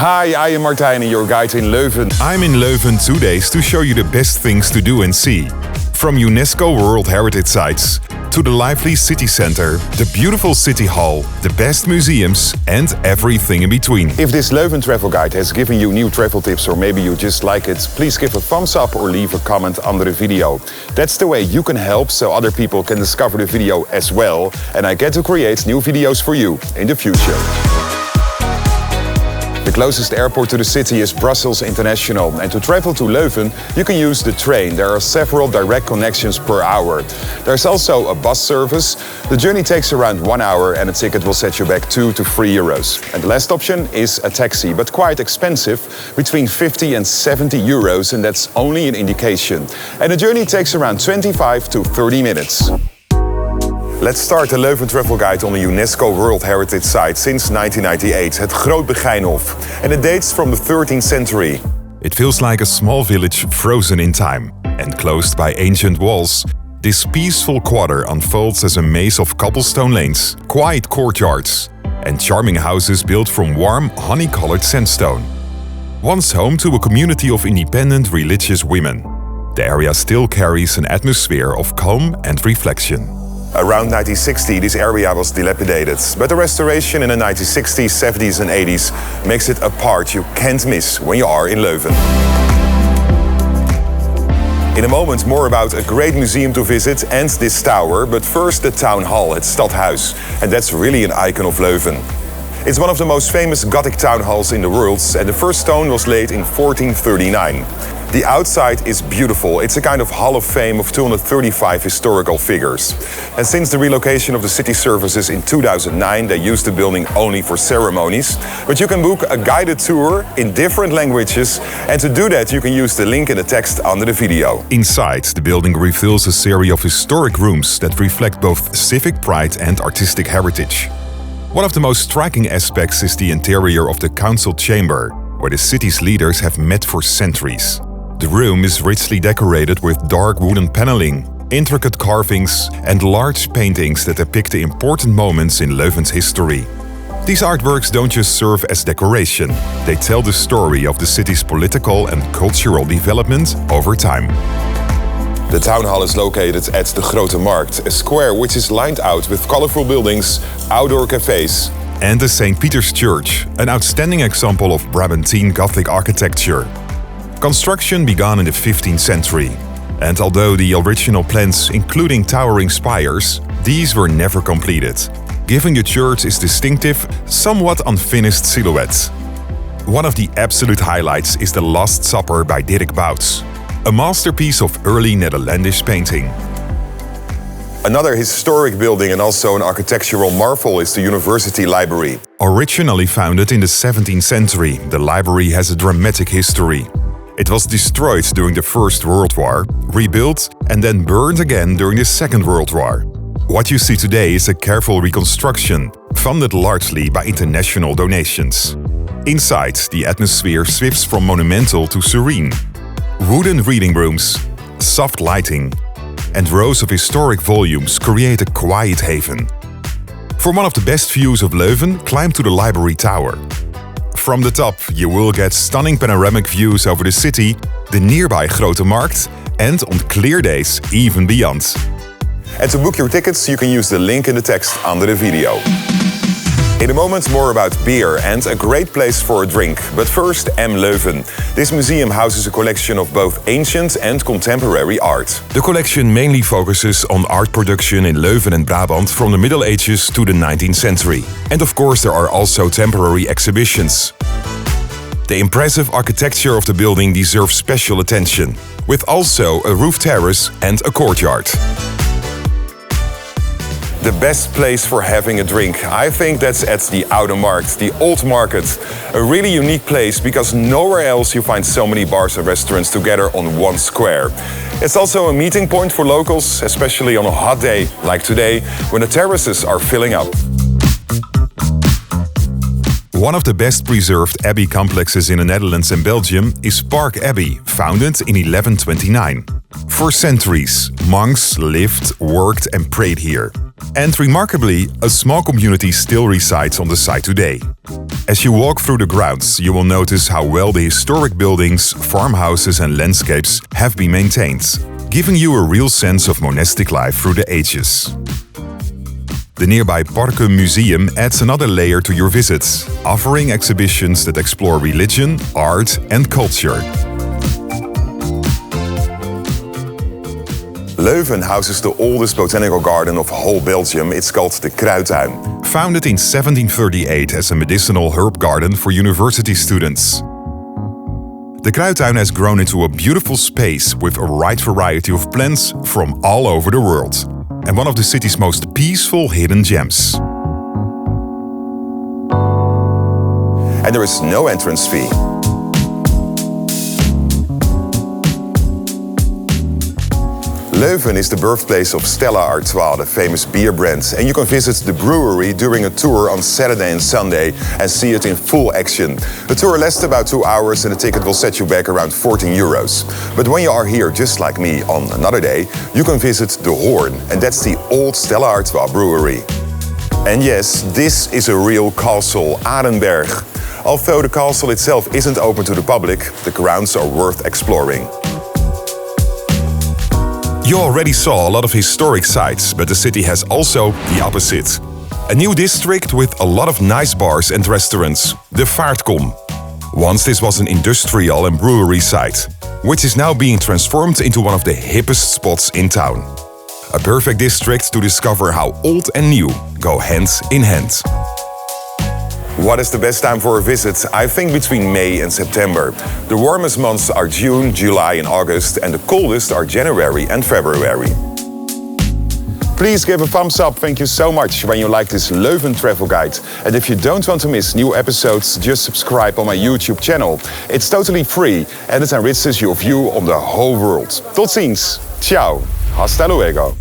Hi, I am Martijn and your guide in Leuven. I'm in Leuven 2 days to show you the best things to do and see. From UNESCO World Heritage Sites to the lively city center, the beautiful city hall, the best museums and everything in between. If this Leuven travel guide has given you new travel tips or maybe you just like it, please give a thumbs up or leave a comment under the video. That's the way you can help so other people can discover the video as well, and I get to create new videos for you in the future. The closest airport to the city is Brussels International, and to travel to Leuven you can use the train. There are several direct connections per hour. There's also a bus service. The journey takes around 1 hour and a ticket will set you back 2 to 3 euros. And the last option is a taxi, but quite expensive, between 50 and 70 euros, and that's only an indication. And the journey takes around 25 to 30 minutes. Let's start the Leuven Travel Guide on the UNESCO World Heritage Site since 1998, het Groot Begijnhof, and it dates from the 13th century. It feels like a small village frozen in time, enclosed by ancient walls. This peaceful quarter unfolds as a maze of cobblestone lanes, quiet courtyards, and charming houses built from warm, honey-colored sandstone. Once home to a community of independent religious women, the area still carries an atmosphere of calm and reflection. Around 1960, this area was dilapidated, but the restoration in the 1960s, 70s and 80s makes it a part you can't miss when you are in Leuven. In a moment, more about a great museum to visit and this tower, but first the town hall at Stadhuis, and that's really an icon of Leuven. It's one of the most famous Gothic town halls in the world, and the first stone was laid in 1439. The outside is beautiful. It's a kind of hall of fame of 235 historical figures. And since the relocation of the city services in 2009, they used the building only for ceremonies. But you can book a guided tour in different languages, and to do that you can use the link in the text under the video. Inside, the building reveals a series of historic rooms that reflect both civic pride and artistic heritage. One of the most striking aspects is the interior of the council chamber, where the city's leaders have met for centuries. The room is richly decorated with dark wooden paneling, intricate carvings and large paintings that depict the important moments in Leuven's history. These artworks don't just serve as decoration, they tell the story of the city's political and cultural development over time. The town hall is located at the Grote Markt, a square which is lined out with colorful buildings, outdoor cafes, and the St. Peter's Church, an outstanding example of Brabantine Gothic architecture. Construction began in the 15th century, and although the original plans including towering spires, these were never completed, giving the church its distinctive, somewhat unfinished silhouette. One of the absolute highlights is the Last Supper by Dirk Bouts, a masterpiece of early Netherlandish painting. Another historic building and also an architectural marvel is the University Library. Originally founded in the 17th century, the library has a dramatic history. It was destroyed during the First World War, rebuilt and then burned again during the Second World War. What you see today is a careful reconstruction, funded largely by international donations. Inside, the atmosphere shifts from monumental to serene. Wooden reading rooms, soft lighting, and rows of historic volumes create a quiet haven. For one of the best views of Leuven, climb to the library tower. From the top, you will get stunning panoramic views over the city, the nearby Grote Markt, and on clear days, even beyond. And to book your tickets, you can use the link in the text under the video. In a moment, more about beer and a great place for a drink. But first, M-Leuven. This museum houses a collection of both ancient and contemporary art. The collection mainly focuses on art production in Leuven and Brabant from the Middle Ages to the 19th century. And of course, there are also temporary exhibitions. The impressive architecture of the building deserves special attention, with also a roof terrace and a courtyard. The best place for having a drink, I think that's at the Oude Markt, the old market. A really unique place because nowhere else you find so many bars and restaurants together on one square. It's also a meeting point for locals, especially on a hot day like today, when the terraces are filling up. One of the best preserved abbey complexes in the Netherlands and Belgium is Park Abbey, founded in 1129. For centuries, monks lived, worked and prayed here. And remarkably, a small community still resides on the site today. As you walk through the grounds, you will notice how well the historic buildings, farmhouses and landscapes have been maintained, giving you a real sense of monastic life through the ages. The nearby M-Museum adds another layer to your visits, offering exhibitions that explore religion, art and culture. Leuven houses the oldest botanical garden of whole Belgium. It's called the Kruidtuin. Founded in 1738 as a medicinal herb garden for university students. The Kruidtuin has grown into a beautiful space with a wide variety of plants from all over the world, and one of the city's most peaceful hidden gems. And there is no entrance fee. Leuven is the birthplace of Stella Artois, the famous beer brand, and you can visit the brewery during a tour on Saturday and Sunday and see it in full action. The tour lasts about 2 hours and the ticket will set you back around 14 euros. But when you are here, just like me, on another day, you can visit the Hoorn, and that's the old Stella Artois brewery. And yes, this is a real castle, Arenberg. Although the castle itself isn't open to the public, the grounds are worth exploring. You already saw a lot of historic sites, but the city has also the opposite. A new district with a lot of nice bars and restaurants, the Vaartkom. Once this was an industrial and brewery site, which is now being transformed into one of the hippest spots in town. A perfect district to discover how old and new go hand in hand. What is the best time for a visit? I think between May and September. The warmest months are June, July and August, and the coldest are January and February. Please give a thumbs up, thank you so much, when you like this Leuven travel guide. And if you don't want to miss new episodes, just subscribe on my YouTube channel. It's totally free and it enriches your view on the whole world. Tot ziens. Ciao. Hasta luego.